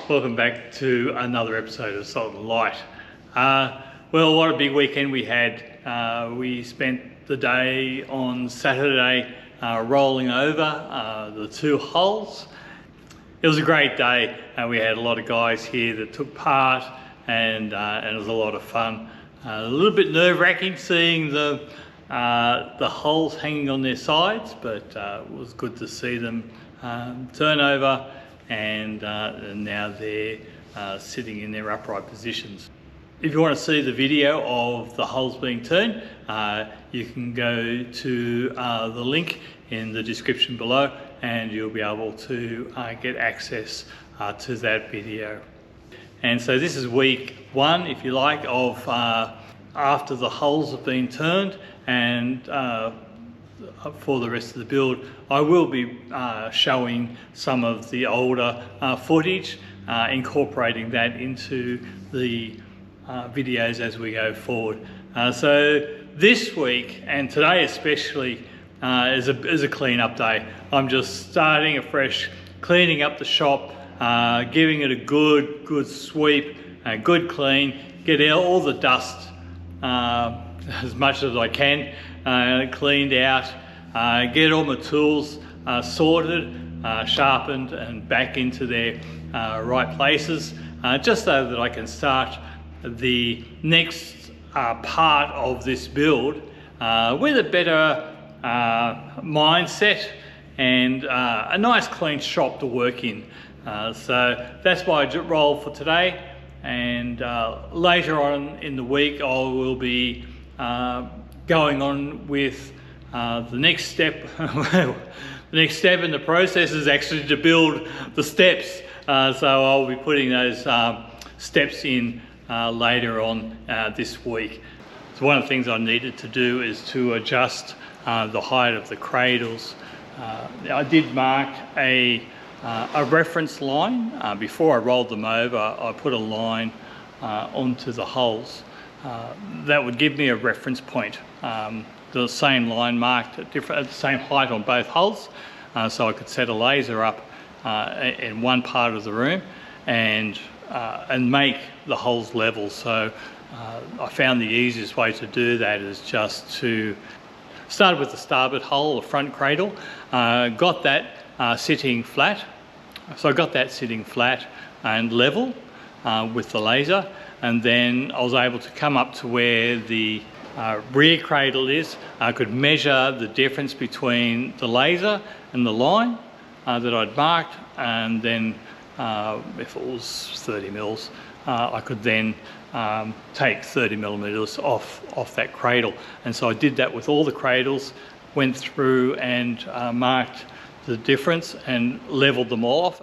Welcome back to another episode of Salt and Light. Well, what a big weekend we had. We spent the day on Saturday rolling over the two hulls. It was a great day. We had a lot of guys here that took part, and it was a lot of fun. A little bit nerve-wracking seeing the hulls hanging on their sides, but it was good to see them turn over, and now they're sitting in their upright positions. If you want to see the video of the hulls being turned, you can go to the link in the description below, and you'll be able to get access to that video. And so this is week one, if you like, of after the hulls have been turned, and for the rest of the build I will be showing some of the older footage, incorporating that into the videos as we go forward. So this week, and today especially, is a clean-up day. I'm just starting afresh, cleaning up the shop, giving it a good sweep, a good clean, get out all the dust as much as I can, cleaned out, get all my tools sorted, sharpened, and back into their right places, just so that I can start the next part of this build with a better mindset and a nice clean shop to work in. So that's my role for today, and later on in the week I will be going on with the next step. The next step in the process is actually to build the steps, so I'll be putting those steps in later on this week. So one of the things I needed to do is to adjust the height of the cradles. I did mark a reference line. Before I rolled them over, I put a line onto the hulls. That would give me a reference point. The same line marked at the same height on both hulls, so I could set a laser up in one part of the room and make the hulls level. So I found the easiest way to do that is just to start with the starboard hull, the front cradle, got that sitting flat. So I got that sitting flat and level with the laser, and then I was able to come up to where the rear cradle is. I could measure the difference between the laser and the line that I'd marked, and then if it was 30 mils, I could then take 30 millimeters off that cradle. And so I did that with all the cradles, went through and marked the difference and leveled them all off.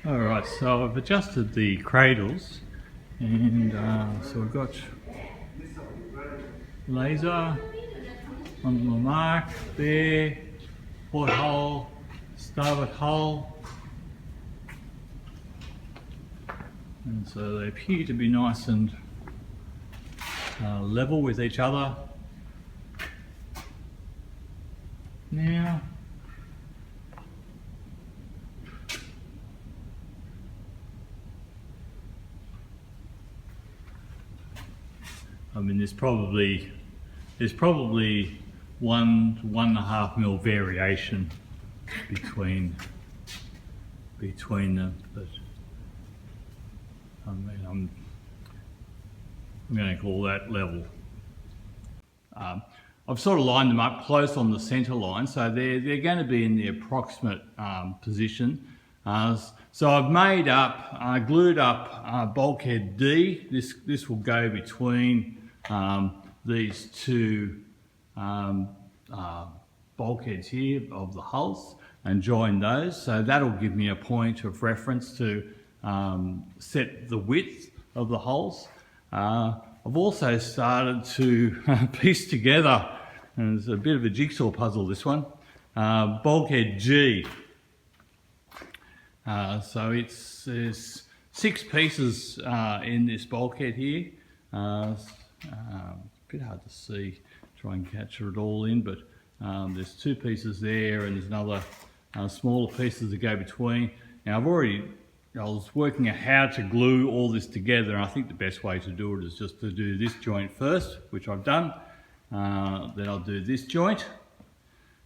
Alright, so I've adjusted the cradles, and so we've got laser on the mark there, port hole, starboard hull, and so they appear to be nice and level with each other. Now I mean, there's probably 1.5 mil variation between them, but I mean, I'm going to call that level. I've sort of lined them up close on the centre line, so they're going to be in the approximate position. So I've made up, glued up bulkhead D. This will go between these two bulkheads here of the hulls and join those. So that'll give me a point of reference to set the width of the hulls. I've also started to piece together, and it's a bit of a jigsaw puzzle, this one, bulkhead G. So there's 6 pieces in this bulkhead here. It's a bit hard to see, try and capture it all in, but there's 2 pieces there, and there's another smaller pieces that go between. Now I was working out how to glue all this together, and I think the best way to do it is just to do this joint first, which I've done. Then I'll do this joint,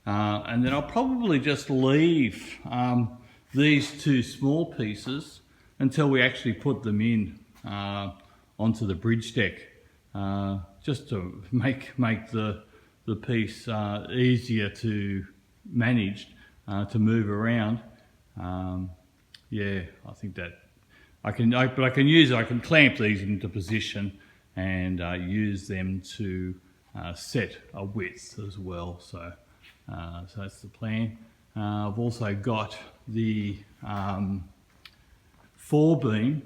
and then I'll probably just leave these 2 small pieces until we actually put them in onto the bridge deck, just to make the piece easier to manage, to move around. Yeah, I think that I can clamp these into position and use them to set a width as well. So that's the plan. I've also got the 4-beam.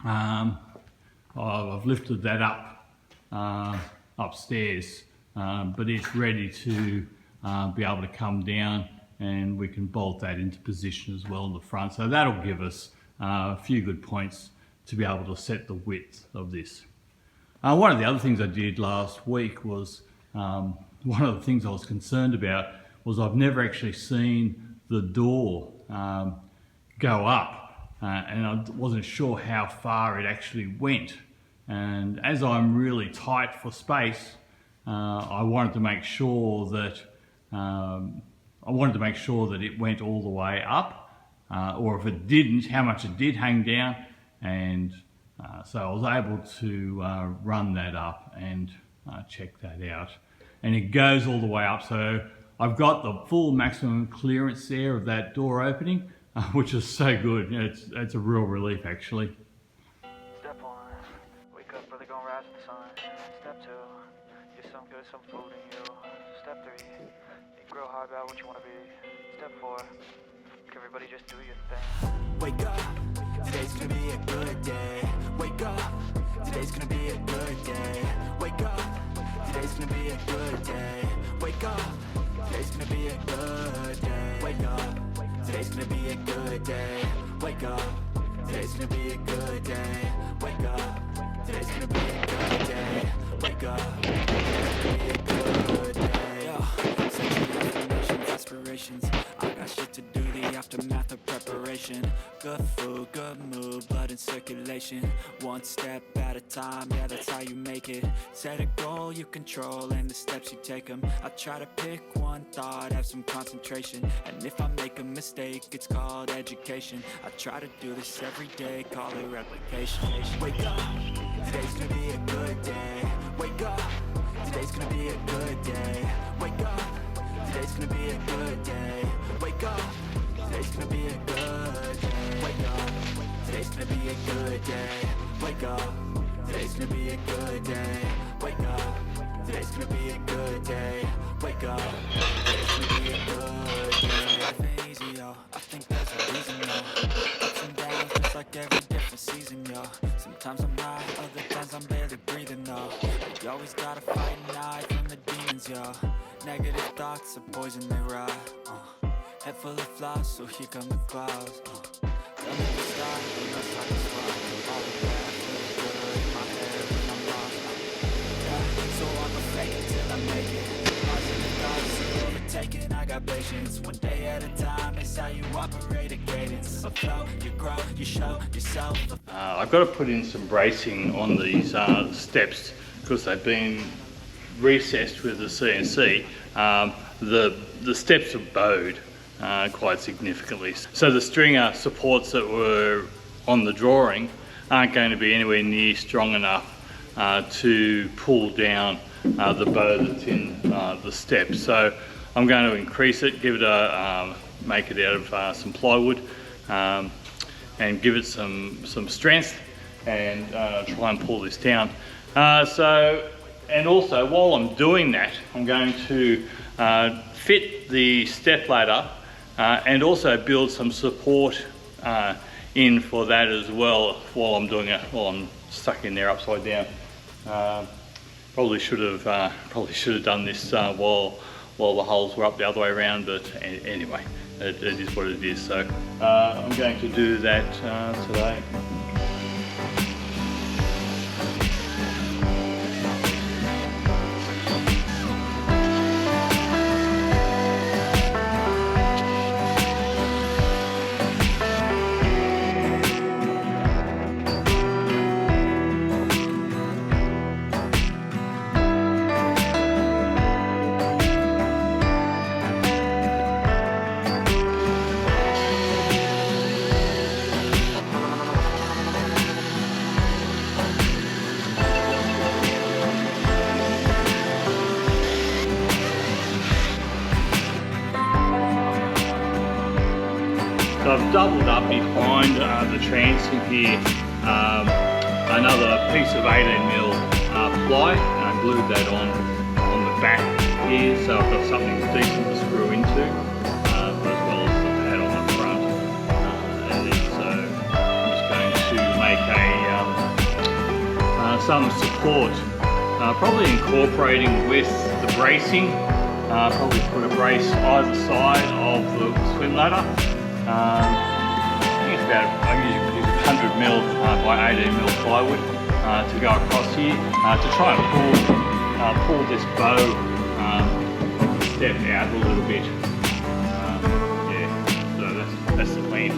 I've lifted that up upstairs, but it's ready to be able to come down, and we can bolt that into position as well in the front. So that'll give us a few good points to be able to set the width of this. One of the other things I did last week was, one of the things I was concerned about was I've never actually seen the door go up, and I wasn't sure how far it actually went. And as I'm really tight for space, I wanted to make sure that it went all the way up, or if it didn't, how much it did hang down. And so I was able to run that up and check that out. And it goes all the way up, so I've got the full maximum clearance there of that door opening, which is so good. It's a real relief, actually. Step 1, wake up early, gonna rise with the sun. Step 2, get some good, some food in you. Step 3, think real hard about what you wanna be. Step 4, everybody just do your thing. Wake up, today's gonna be a good day. Wake up, today's gonna be a good day. Wake up, today's gonna be a good day. Wake up, today's gonna be a good day. Wake up, today's gonna be a good day. Wake up, today's gonna be a good day. Wake up, today's gonna be a good day. Wake up, today's gonna be a good day. Yo, setting affirmations, aspirations. I got shit to do, the aftermath of preparation. Good food, good mood, blood in circulation. One step at a time, yeah, that's how you make it. Set a goal you control and the steps you take them. I try to pick one thought, have some concentration. And if I make a mistake, it's called education. I try to do this every day, call it replication. Wake up, today's gonna be a good day. Wake up, today's gonna be a good day. Wake up, today's gonna be a good day. Wake up, today's gonna be a good day. Wake up, today's gonna be a good day. Wake up, today's gonna be a good day. Wake up, today's gonna be a good day. Wake up, today's gonna be a good day. Life ain't easy, yo. I think there's a reason, though. Ups and downs, just like every different season, yo. Sometimes I'm high, other times I'm barely breathing, though. But you always gotta fight and hide from the demons, yo. Negative thoughts are poison, they rot. Head full of flaws, so here come the clouds. Tell me to stop, unless I can spot all the bad feels good in my head when I'm lost. Yeah, so I'ma fake it till I make it. Positive thoughts are overtaken, I got patience. One day at a time, it's how you operate a cadence. A flow, you grow, you show yourself. I've got to put in some bracing on these steps because they've been recessed with the CNC. The steps are bowed quite significantly. So the stringer supports that were on the drawing aren't going to be anywhere near strong enough to pull down the bow that's in the step. So I'm going to increase it, give it a, make it out of some plywood and give it some strength and try and pull this down. And also while I'm doing that, I'm going to fit the step ladder and also build some support in for that as well while I'm doing it, while I'm stuck in there upside down. Probably should have done this while the holes were up the other way around, but anyway, it is what it is. So I'm going to do that today. So I've doubled up behind the transom here another piece of 18mm ply, and I glued that on the back here, so I've got something decent to screw into, as well as the pad on the front. And then, so I'm just going to make some support, probably incorporating with the bracing. Probably put a brace either side of the swim ladder. I think it's about, I'm using 100mm by 18mm plywood to go across here to try and pull this bow step out a little bit. Yeah, so that's the plan.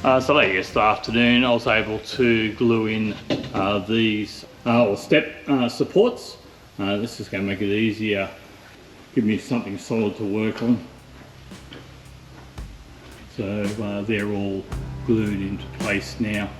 So late yesterday afternoon, I was able to glue in these step supports. This is going to make it easier, give me something solid to work on. So they're all glued into place now.